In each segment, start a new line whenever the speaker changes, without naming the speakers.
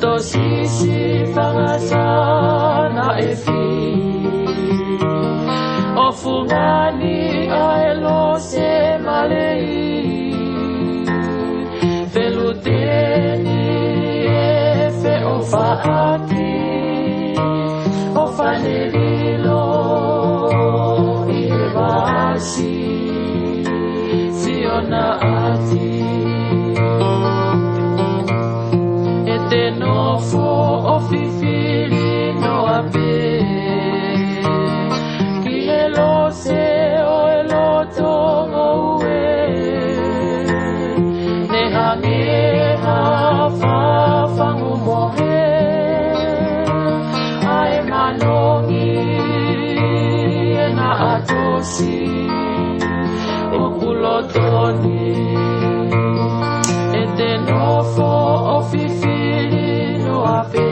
Oto sisi fangasana efi Ofungani aelo se malei Feluteni efe ofaaki Ofanelilo iebasi Fiona ati Etenofo ofifili no ape Kielo se o eloto moue Nehange hafa fangu mohe Ae manongi na atosi Okulotoni Etenofo ofifili no ape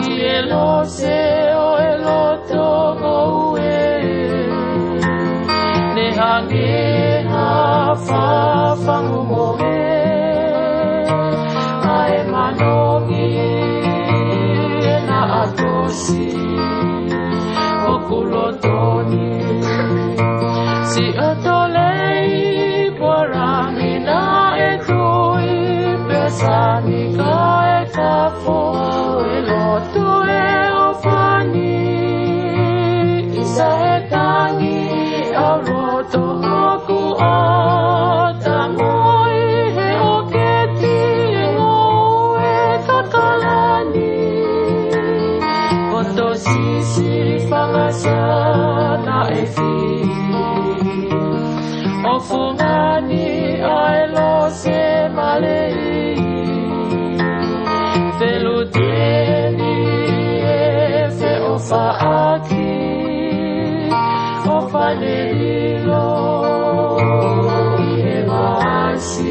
Kielo se o eloto moue Nehange hafa fangu mohe Ae manongi na atosi Okulotoni Si atolei porangi na etui Pesani ka etafo Eloto e ofani Isa etangi Auroto hoku Otamoi he oketi Ngoe kakalani Oto sisi fangasana efi Ofungani aelo se malei Feluteni efe ofaaki Ofanelilo iebasi